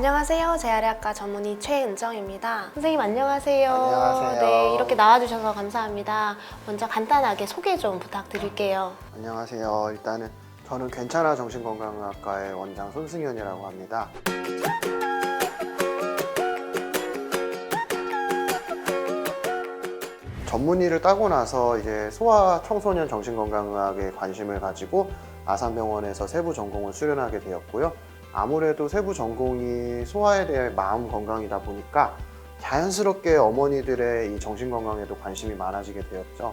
안녕하세요. 재활의학과 전문의 최은정입니다. 선생님 안녕하세요. 안녕하세요. 네, 이렇게 나와주셔서 감사합니다. 먼저 간단하게 소개 좀 부탁드릴게요. 안녕하세요. 일단은 저는 괜찮아 정신건강의학과의 원장 손승현이라고 합니다. 전문의를 따고 나서 이제 소아 청소년 정신건강의학에 관심을 가지고 아산병원에서 세부 전공을 수련하게 되었고요. 아무래도 세부 전공이 소아에 대해 마음 건강이다 보니까 자연스럽게 어머니들의 이 정신건강에도 관심이 많아지게 되었죠.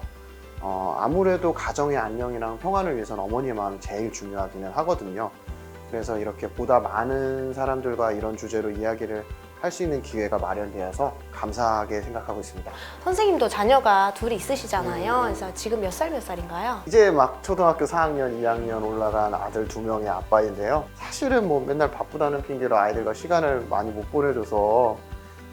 아무래도 가정의 안녕이랑 평안을 위해서는 어머니의 마음이 제일 중요하기는 하거든요. 그래서 이렇게 보다 많은 사람들과 이런 주제로 이야기를 할 수 있는 기회가 마련되어서 감사하게 생각하고 있습니다. 선생님도 자녀가 둘이 있으시잖아요. 그래서 지금 몇 살인가요? 이제 막 초등학교 4학년, 2학년 올라간 아들 2명의 아빠인데요. 사실은 뭐 맨날 바쁘다는 핑계로 아이들과 시간을 많이 못 보내줘서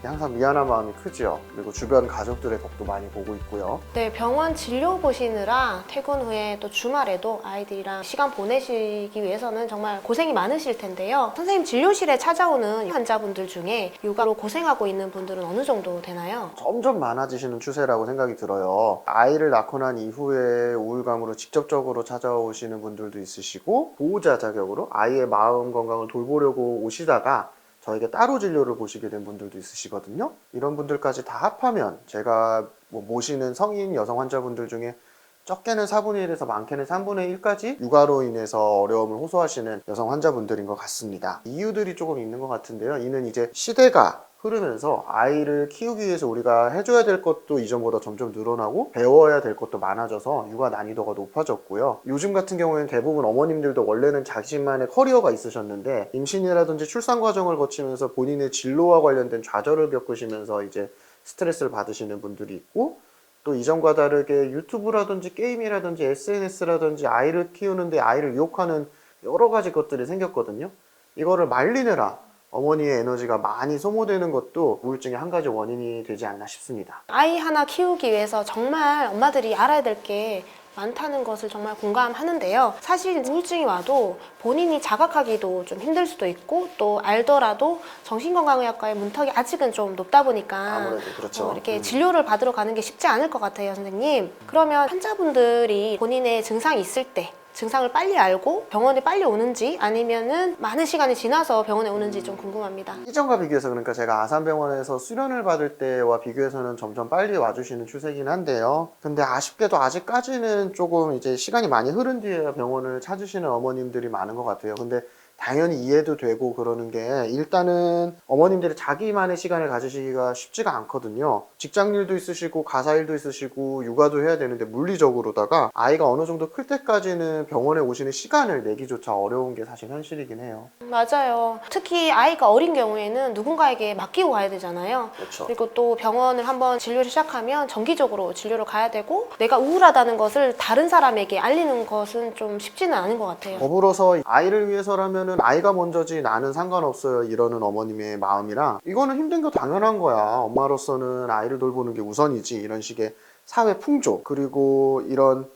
항상 미안한 마음이 크죠. 그리고 주변 가족들의 덕도 많이 보고 있고요. 네, 병원 진료 보시느라 퇴근 후에 또 주말에도 아이들이랑 시간 보내시기 위해서는 정말 고생이 많으실 텐데요. 선생님 진료실에 찾아오는 환자분들 중에 육아로 고생하고 있는 분들은 어느 정도 되나요? 점점 많아지시는 추세라고 생각이 들어요. 아이를 낳고 난 이후에 우울감으로 직접적으로 찾아오시는 분들도 있으시고, 보호자 자격으로 아이의 마음 건강을 돌보려고 오시다가 저에게 따로 진료를 보시게 된 분들도 있으시거든요. 이런 분들까지 다 합하면 제가 모시는 성인 여성 환자분들 중에 적게는 4분의 1에서 많게는 3분의 1까지 육아로 인해서 어려움을 호소하시는 여성 환자분들인 것 같습니다. 이유들이 조금 있는 것 같은데요. 이는 이제 시대가 흐르면서 아이를 키우기 위해서 우리가 해줘야 될 것도 이전보다 점점 늘어나고 배워야 될 것도 많아져서 육아 난이도가 높아졌고요. 요즘 같은 경우에는 대부분 어머님들도 원래는 자신만의 커리어가 있으셨는데 임신이라든지 출산 과정을 거치면서 본인의 진로와 관련된 좌절을 겪으시면서 이제 스트레스를 받으시는 분들이 있고, 또 이전과 다르게 유튜브라든지 게임이라든지 SNS라든지 아이를 키우는데 아이를 유혹하는 여러 가지 것들이 생겼거든요. 이거를 말리느라 어머니의 에너지가 많이 소모되는 것도 우울증의 한 가지 원인이 되지 않나 싶습니다. 아이 하나 키우기 위해서 정말 엄마들이 알아야 될 게 많다는 것을 정말 공감하는데요. 사실 우울증이 와도 본인이 자각하기도 좀 힘들 수도 있고, 또 알더라도 정신건강의학과의 문턱이 아직은 좀 높다 보니까 아무래도 그렇죠. 이렇게 진료를 받으러 가는 게 쉽지 않을 것 같아요, 선생님. 그러면 환자분들이 본인의 증상이 있을 때 증상을 빨리 알고 병원에 빨리 오는지 아니면은 많은 시간이 지나서 병원에 오는지 좀 궁금합니다. 이전과 비교해서, 그러니까 제가 아산병원에서 수련을 받을 때와 비교해서는 점점 빨리 와주시는 추세긴 한데요. 근데 아쉽게도 아직까지는 조금 이제 시간이 많이 흐른 뒤에 병원을 찾으시는 어머님들이 많은 것 같아요. 근데 당연히 이해도 되고 그러는 게, 일단은 어머님들이 자기만의 시간을 가지시기가 쉽지가 않거든요. 직장일도 있으시고 가사일도 있으시고 육아도 해야 되는데 물리적으로다가 아이가 어느 정도 클 때까지는 병원에 오시는 시간을 내기조차 어려운 게 사실 현실이긴 해요. 맞아요. 특히 아이가 어린 경우에는 누군가에게 맡기고 가야 되잖아요. 그렇죠. 그리고 또 병원을 한번 진료를 시작하면 정기적으로 진료를 가야 되고, 내가 우울하다는 것을 다른 사람에게 알리는 것은 좀 쉽지는 않은 것 같아요. 더불어서 아이를 위해서라면은 아이가 먼저지 나는 상관없어요 이러는 어머님의 마음이랑, 이거는 힘든 거 당연한 거야, 엄마로서는 아이를 돌보는 게 우선이지, 이런 식의 사회 풍조, 그리고 이런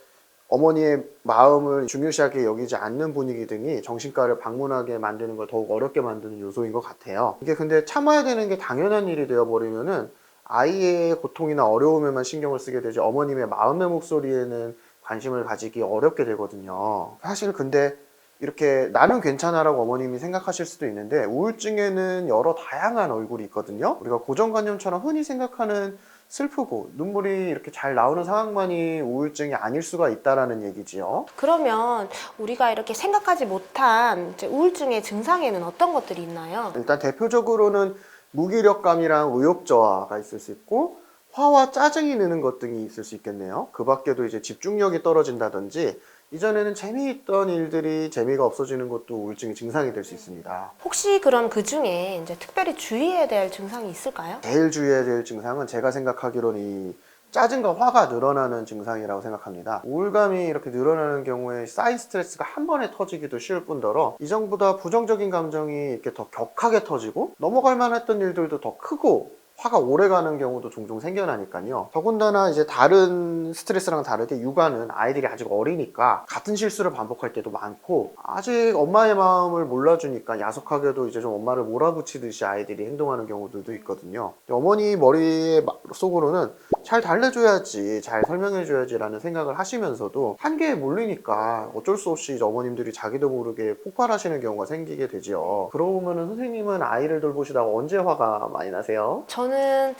어머니의 마음을 중요시하게 여기지 않는 분위기 등이 정신과를 방문하게 만드는 걸 더욱 어렵게 만드는 요소인 것 같아요. 이게 근데 참아야 되는 게 당연한 일이 되어버리면은 아이의 고통이나 어려움에만 신경을 쓰게 되지 어머님의 마음의 목소리에는 관심을 가지기 어렵게 되거든요. 사실 근데 이렇게 나는 괜찮아라고 어머님이 생각하실 수도 있는데, 우울증에는 여러 다양한 얼굴이 있거든요. 우리가 고정관념처럼 흔히 생각하는 슬프고 눈물이 이렇게 잘 나오는 상황만이 우울증이 아닐 수가 있다라는 얘기지요. 그러면 우리가 이렇게 생각하지 못한 이제 우울증의 증상에는 어떤 것들이 있나요? 일단 대표적으로는 무기력감이랑 의욕저하가 있을 수 있고, 화와 짜증이 느는 것 등이 있을 수 있겠네요. 그 밖에도 이제 집중력이 떨어진다든지, 이전에는 재미있던 일들이 재미가 없어지는 것도 우울증의 증상이 될 수 있습니다. 혹시 그럼 그 중에 이제 특별히 주의해야 될 증상이 있을까요? 제일 주의해야 될 증상은 제가 생각하기로는 이 짜증과 화가 늘어나는 증상이라고 생각합니다. 우울감이 이렇게 늘어나는 경우에 쌓인 스트레스가 한 번에 터지기도 쉬울 뿐더러 이전보다 부정적인 감정이 이렇게 더 격하게 터지고 넘어갈 만했던 일들도 더 크고 화가 오래 가는 경우도 종종 생겨나니까요. 더군다나 이제 다른 스트레스랑 다르게 육아는 아이들이 아직 어리니까 같은 실수를 반복할 때도 많고, 아직 엄마의 마음을 몰라주니까 야속하게도 이제 좀 엄마를 몰아붙이듯이 아이들이 행동하는 경우들도 있거든요. 어머니 머릿속으로는 잘 달래줘야지, 잘 설명해줘야지라는 생각을 하시면서도 한계에 몰리니까 어쩔 수 없이 이제 어머님들이 자기도 모르게 폭발하시는 경우가 생기게 되죠. 그러고 보면은 선생님은 아이를 돌보시다가 언제 화가 많이 나세요? 저는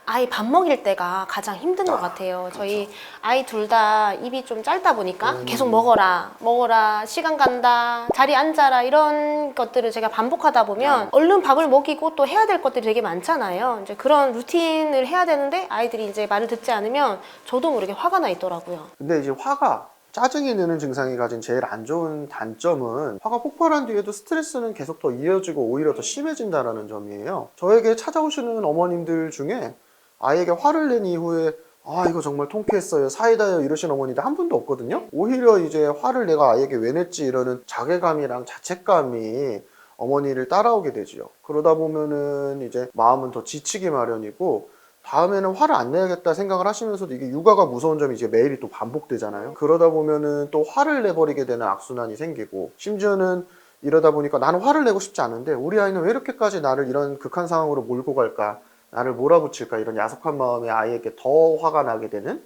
아이 밥 먹일 때가 가장 힘든 것 같아요. 저희 아이 둘 다 입이 좀 짧다 보니까 계속 먹어라, 먹어라, 시간 간다, 자리에 앉아라 이런 것들을 제가 반복하다 보면 얼른 밥을 먹이고 또 해야 될 것들이 되게 많잖아요. 이제 그런 루틴을 해야 되는데 아이들이 이제 말을 듣지 않으면 저도 모르게 화가 나 있더라고요. 근데 이제 화가 짜증이 느는 증상이 가진 제일 안 좋은 단점은 화가 폭발한 뒤에도 스트레스는 계속 더 이어지고 오히려 더 심해진다는 점이에요. 저에게 찾아오시는 어머님들 중에 아이에게 화를 낸 이후에 아 이거 정말 통쾌했어요, 사이다요 이러신 어머니들 한 분도 없거든요. 오히려 이제 화를 내가 아이에게 왜 냈지 이러는 자괴감이랑 자책감이 어머니를 따라오게 되죠. 그러다 보면은 이제 마음은 더 지치기 마련이고 다음에는 화를 안 내야겠다 생각을 하시면서도 이게 육아가 무서운 점이 이제 매일이 또 반복되잖아요. 그러다 보면은 또 화를 내버리게 되는 악순환이 생기고, 심지어는 이러다 보니까 나는 화를 내고 싶지 않은데 우리 아이는 왜 이렇게까지 나를 이런 극한 상황으로 몰고 갈까, 나를 몰아붙일까, 이런 야속한 마음에 아이에게 더 화가 나게 되는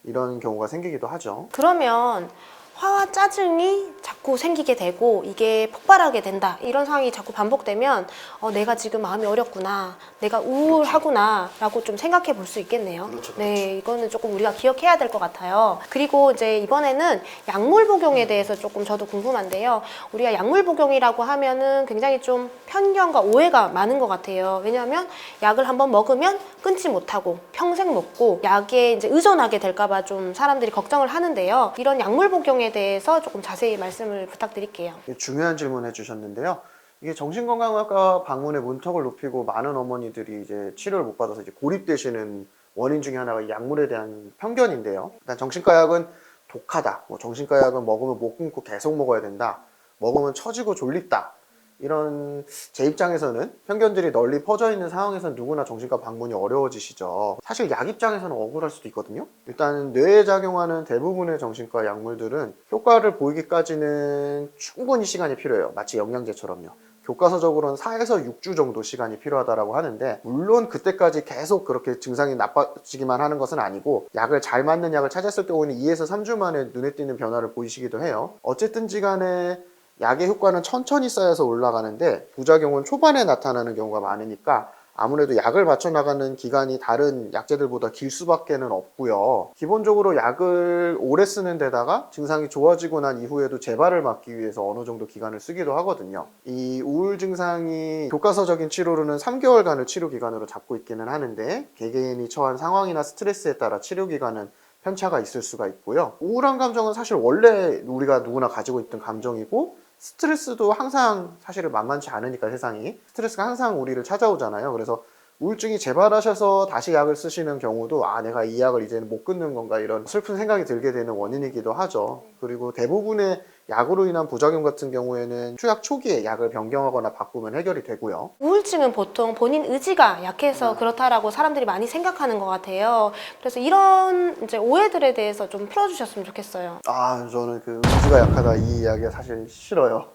이런 경우가 생기기도 하죠. 그러면 화와 짜증이 자꾸 생기게 되고 이게 폭발하게 된다, 이런 상황이 자꾸 반복되면 내가 지금 마음이 어렵구나, 내가 우울하구나 라고 좀 생각해 볼 수 있겠네요. 그렇죠. 네, 이거는 조금 우리가 기억해야 될 것 같아요. 그리고 이제 이번에는 약물 복용에 대해서 조금 저도 궁금한데요. 우리가 약물 복용이라고 하면은 굉장히 좀 편견과 오해가 많은 것 같아요. 왜냐하면 약을 한번 먹으면 끊지 못하고 평생 먹고 약에 이제 의존하게 될까봐 좀 사람들이 걱정을 하는데요. 이런 약물 복용에 대해서 조금 자세히 말씀을 부탁드릴게요. 중요한 질문 해주셨는데요. 이게 정신건강의학과 방문의 문턱을 높이고 많은 어머니들이 이제 치료를 못 받아서 이제 고립되시는 원인 중에 하나가 이 약물에 대한 편견인데요. 일단 정신과 약은 독하다, 뭐 정신과 약은 먹으면 못 끊고 계속 먹어야 된다, 먹으면 처지고 졸립다, 이런 제 입장에서는 편견들이 널리 퍼져 있는 상황에서 누구나 정신과 방문이 어려워지시죠. 사실 약 입장에서는 억울할 수도 있거든요. 일단 뇌에 작용하는 대부분의 정신과 약물들은 효과를 보이기까지는 충분히 시간이 필요해요. 마치 영양제처럼요. 교과서적으로는 4에서 6주 정도 시간이 필요하다고 하는데, 물론 그때까지 계속 그렇게 증상이 나빠지기만 하는 것은 아니고 약을 잘 맞는 약을 찾았을 경우에는 2에서 3주 만에 눈에 띄는 변화를 보이시기도 해요. 어쨌든지 간에 약의 효과는 천천히 쌓여서 올라가는데 부작용은 초반에 나타나는 경우가 많으니까 아무래도 약을 맞춰나가는 기간이 다른 약제들보다 길 수밖에는 없고요. 기본적으로 약을 오래 쓰는 데다가 증상이 좋아지고 난 이후에도 재발을 막기 위해서 어느 정도 기간을 쓰기도 하거든요. 이 우울 증상이 교과서적인 치료로는 3개월간을 치료 기간으로 잡고 있기는 하는데, 개개인이 처한 상황이나 스트레스에 따라 치료 기간은 편차가 있을 수가 있고요. 우울한 감정은 사실 원래 우리가 누구나 가지고 있던 감정이고, 스트레스도 항상 사실은 만만치 않으니까, 세상이 스트레스가 항상 우리를 찾아오잖아요. 그래서 우울증이 재발하셔서 다시 약을 쓰시는 경우도 아 내가 이 약을 이제는 못 끊는 건가, 이런 슬픈 생각이 들게 되는 원인이기도 하죠. 그리고 대부분의 약으로 인한 부작용 같은 경우에는 투약 초기에 약을 변경하거나 바꾸면 해결이 되고요. 우울증은 보통 본인 의지가 약해서 그렇다라고 사람들이 많이 생각하는 것 같아요. 그래서 이런 이제 오해들에 대해서 좀 풀어주셨으면 좋겠어요. 아 저는 그 의지가 약하다 이 이야기가 사실 싫어요.